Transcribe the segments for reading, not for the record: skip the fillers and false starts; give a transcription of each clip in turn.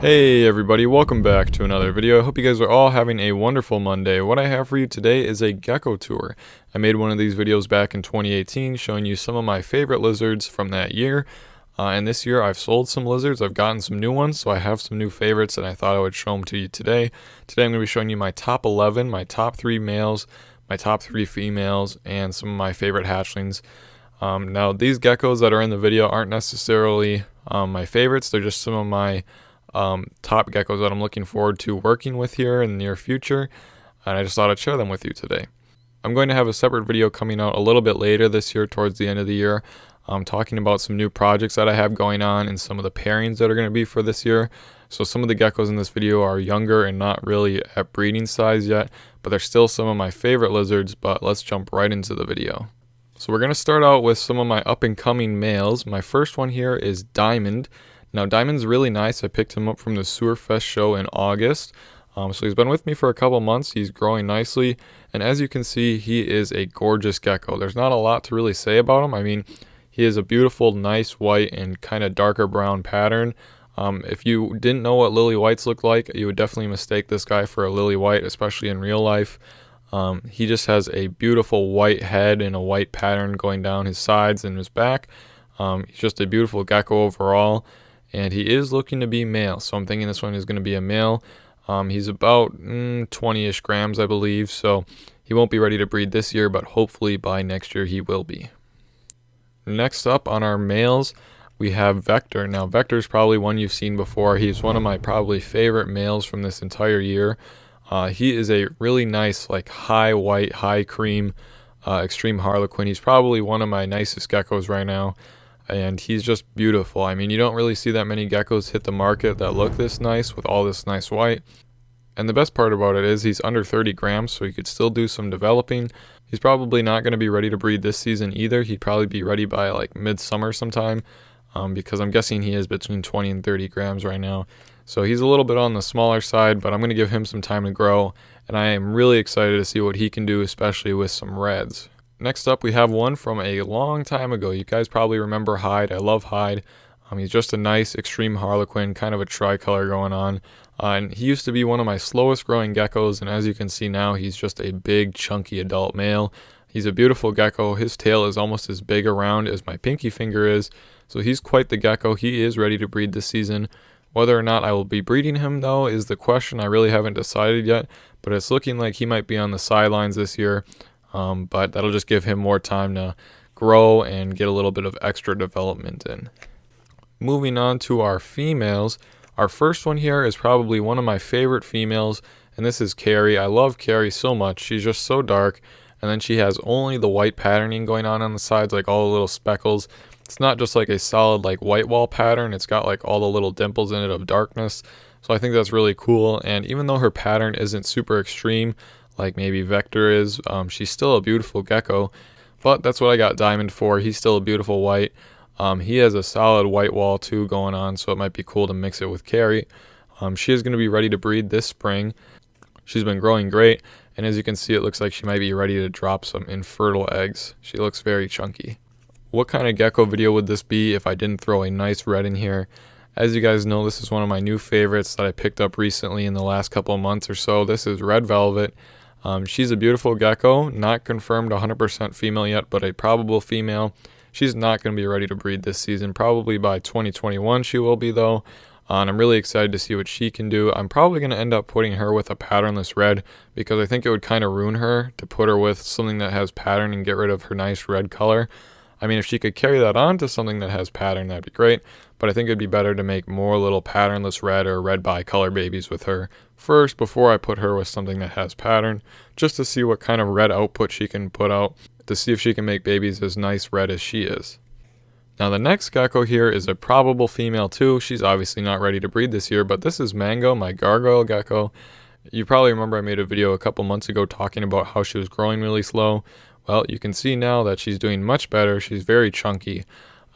Hey everybody, welcome back to another video. I hope you guys are all having a wonderful Monday. What I have for you today is a gecko tour. I made one of these videos back in 2018 showing you some of my favorite lizards from that year. And this year I've sold some lizards, I've gotten some new ones, so I have some new favorites and I thought I would show them to you today. Today I'm going to be showing you my top 11, my top 3 males, my top 3 females, and some of my favorite hatchlings. Now these geckos that are in the video aren't necessarily my favorites, they're just some of my top geckos that I'm looking forward to working with here in the near future, and I just thought I'd share them with you today. I'm going to have a separate video coming out a little bit later this year towards the end of the year, talking about some new projects that I have going on and some of the pairings that are going to be for this year. So some of the geckos in this video are younger and not really at breeding size yet, but they're still some of my favorite lizards. But let's jump right into the video. So we're going to start out with some of my up and coming males. My first one here is Diamond. Now Diamond's really nice. I picked him up from the Sewerfest show in August. So he's been with me for a couple months. He's growing nicely. And as you can see, he is a gorgeous gecko. There's not a lot to really say about him. I mean, he is a beautiful, nice white and kind of darker brown pattern. If you didn't know what lily whites look like, you would definitely mistake this guy for a lily white, especially in real life. He just has a beautiful white head and a white pattern going down his sides and his back. He's just a beautiful gecko overall. And he is looking to be male, so I'm thinking this one is going to be a male. He's about 20-ish grams, I believe, so he won't be ready to breed this year, but hopefully by next year he will be. Next up on our males, we have Vector. Now Vector is probably one you've seen before. He's one of my probably favorite males from this entire year. He is a really nice, like high white, high cream, extreme harlequin. He's probably one of my nicest geckos right now. And he's just beautiful. I mean, you don't really see that many geckos hit the market that look this nice with all this nice white. And the best part about it is he's under 30 grams, so he could still do some developing. He's probably not going to be ready to breed this season either. He'd probably be ready by like midsummer sometime, because I'm guessing he is between 20 and 30 grams right now. So he's a little bit on the smaller side, but I'm going to give him some time to grow. And I am really excited to see what he can do, especially with some reds. Next up, we have one from a long time ago. You guys probably remember Hyde. I love Hyde. He's just a nice extreme harlequin, kind of a tricolor going on. And he used to be one of my slowest growing geckos, and as you can see now, he's just a big, chunky adult male. He's a beautiful gecko. His tail is almost as big around as my pinky finger is, so he's quite the gecko. He is ready to breed this season. Whether or not I will be breeding him, though, is the question. I really haven't decided yet, but it's looking like he might be on the sidelines this year. But that'll just give him more time to grow and get a little bit of extra development in. Moving on to our females, our first one here is probably one of my favorite females, and this is Carrie. I love Carrie so much. She's just so dark, and then she has only the white patterning going on the sides, like all the little speckles. It's not just like a solid like white wall pattern. It's got like all the little dimples in it of darkness. So I think that's really cool, and even though her pattern isn't super extreme, like maybe Vector is, she's still a beautiful gecko, but that's what I got Diamond for. He's still a beautiful white. He has a solid white wall too going on, so it might be cool to mix it with Carrie. She is going to be ready to breed this spring. She's been growing great, and as you can see, it looks like she might be ready to drop some infertile eggs. She looks very chunky. What kind of gecko video would this be if I didn't throw a nice red in here? As you guys know, this is one of my new favorites that I picked up recently in the last couple of months or so. This is Red Velvet. She's a beautiful gecko, not confirmed 100% female yet, but a probable female. She's not going to be ready to breed this season. Probably by 2021 she will be, though. And I'm really excited to see what she can do. I'm probably going to end up putting her with a patternless red, because I think it would kind of ruin her to put her with something that has pattern and get rid of her nice red color. I mean, if she could carry that on to something that has pattern, that'd be great. But I think it'd be better to make more little patternless red or red bicolor babies with her first before I put her with something that has pattern, just to see what kind of red output she can put out, to see if she can make babies as nice red as she is. Now the next gecko here is a probable female too. She's obviously not ready to breed this year, but this is Mango, my Gargoyle Gecko. You probably remember I made a video a couple months ago talking about how she was growing really slow. Well, you can see now that she's doing much better. She's very chunky,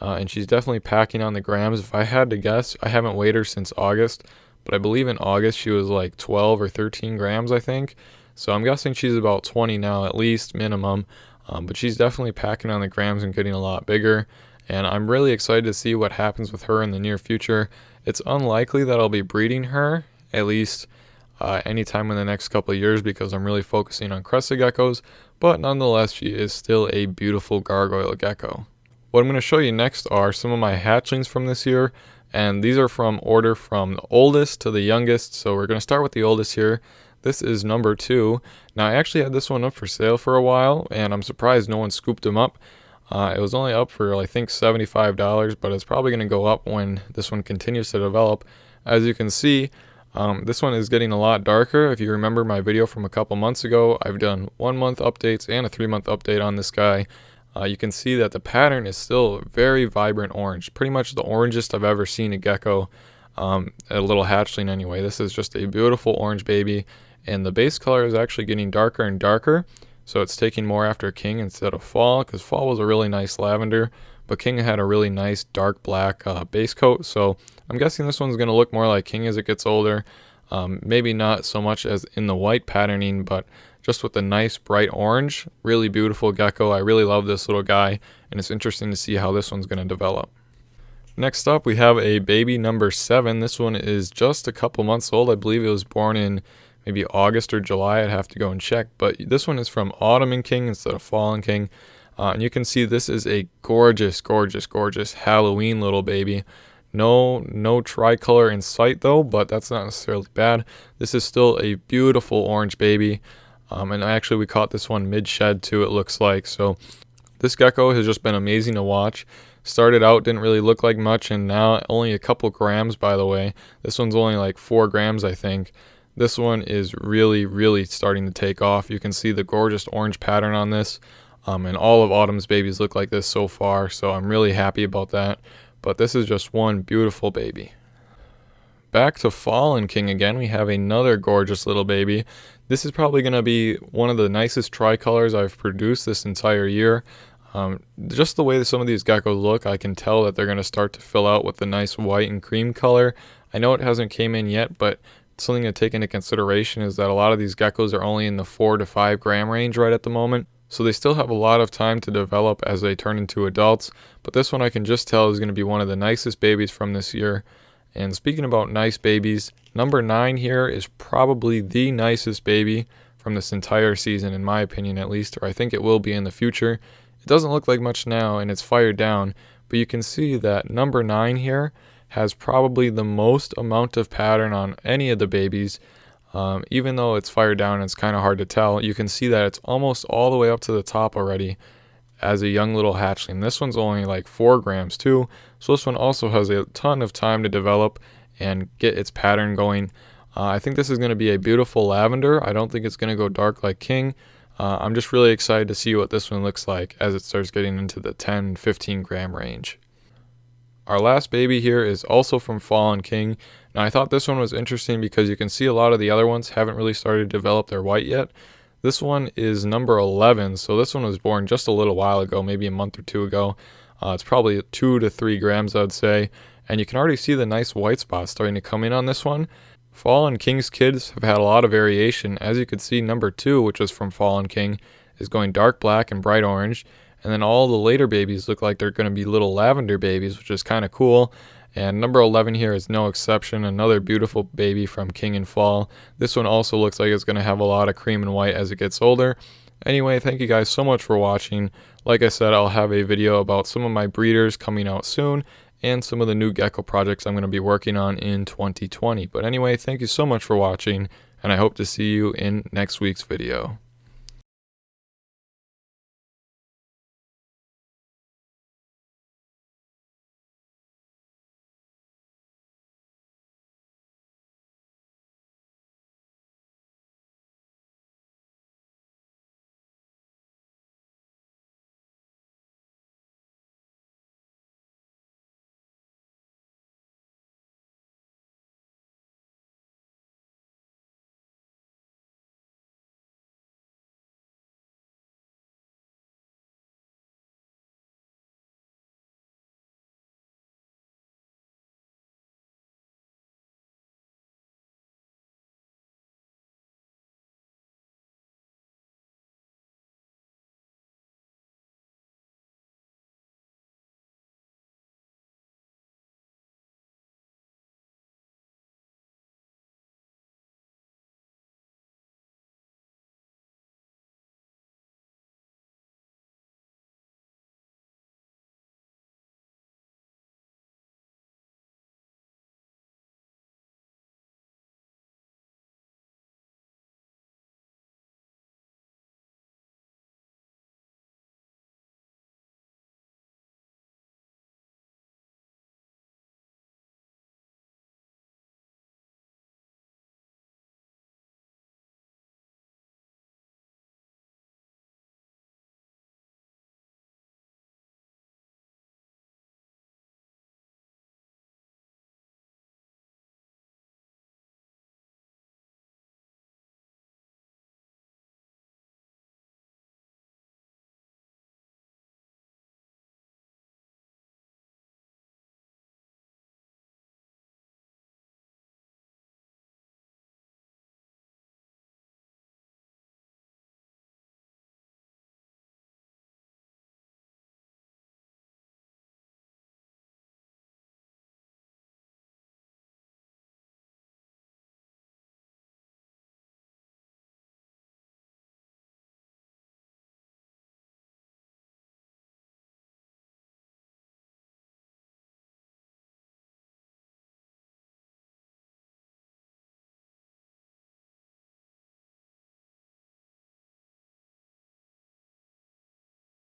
and she's definitely packing on the grams. If I had to guess, I haven't weighed her since August, but I believe in August she was like 12 or 13 grams, I think. So I'm guessing she's about 20 now, at least minimum. But she's definitely packing on the grams and getting a lot bigger. And I'm really excited to see what happens with her in the near future. It's unlikely that I'll be breeding her, at least anytime in the next couple of years, because I'm really focusing on Crested Geckos, but nonetheless, she is still a beautiful Gargoyle Gecko. What I'm going to show you next are some of my hatchlings from this year, and these are from order from the oldest to the youngest, so we're going to start with the oldest here. This is number 2. Now, I actually had this one up for sale for a while, and I'm surprised no one scooped him up. It was only up for, I think, $75, but it's probably going to go up when this one continues to develop. As you can see, this one is getting a lot darker. If you remember my video from a couple months ago, I've done 1-month updates and a 3-month update on this guy. You can see that the pattern is still very vibrant orange, pretty much the orangest I've ever seen a gecko, a little hatchling anyway. This is just a beautiful orange baby, and the base color is actually getting darker and darker, so it's taking more after King instead of Fall, because Fall was a really nice lavender, but King had a really nice dark black base coat, so I'm guessing this one's going to look more like King as it gets older. Maybe not so much as in the white patterning, but just with the nice bright orange. Really beautiful gecko. I really love this little guy, and it's interesting to see how this one's going to develop. Next up, we have a baby number 7. This one is just a couple months old. I believe it was born in maybe August or July. I'd have to go and check, but this one is from Autumn and King instead of Fall and King. And you can see this is a gorgeous, gorgeous, gorgeous Halloween little baby. No tricolor in sight though, but that's not necessarily bad. This is still a beautiful orange baby. And actually we caught this one mid-shed too, it looks like. So this gecko has just been amazing to watch. Started out, didn't really look like much, and now only a couple grams, by the way. This one's only like 4 grams, I think. This one is really, really starting to take off. You can see the gorgeous orange pattern on this. And all of Autumn's babies look like this so far, so I'm really happy about that. But this is just one beautiful baby. Back to Fall and King again, we have another gorgeous little baby. This is probably going to be one of the nicest tricolors I've produced this entire year. Just the way that some of these geckos look, I can tell that they're going to start to fill out with the nice white and cream color. I know it hasn't came in yet, but something to take into consideration is that a lot of these geckos are only in the 4 to 5 gram range right at the moment. So they still have a lot of time to develop as they turn into adults. But this one I can just tell is going to be one of the nicest babies from this year. And speaking about nice babies, number 9 here is probably the nicest baby from this entire season, in my opinion at least, or I think it will be in the future. It doesn't look like much now, and it's fired down, but you can see that number 9 here has probably the most amount of pattern on any of the babies. Even though it's fired down, it's kind of hard to tell. You can see that it's almost all the way up to the top already as a young little hatchling. This one's only like 4 grams too, so this one also has a ton of time to develop and get its pattern going. I think this is going to be a beautiful lavender. I don't think it's going to go dark like King. I'm just really excited to see what this one looks like as it starts getting into the 10-15 gram range. Our last baby here is also from Fall and King. Now I thought this one was interesting because you can see a lot of the other ones haven't really started to develop their white yet. This one is number 11, so this one was born just a little while ago, maybe a month or 2 ago. It's probably 2 to 3 grams, I'd say. And you can already see the nice white spots starting to come in on this one. Fall and King's kids have had a lot of variation. As you can see, number 2, which was from Fall and King, is going dark black and bright orange. And then all the later babies look like they're going to be little lavender babies, which is kind of cool. And number 11 here is no exception, another beautiful baby from King and Fall. This one also looks like it's going to have a lot of cream and white as it gets older. Anyway, thank you guys so much for watching. Like I said, I'll have a video about some of my breeders coming out soon and some of the new gecko projects I'm going to be working on in 2020. But anyway, thank you so much for watching, and I hope to see you in next week's video.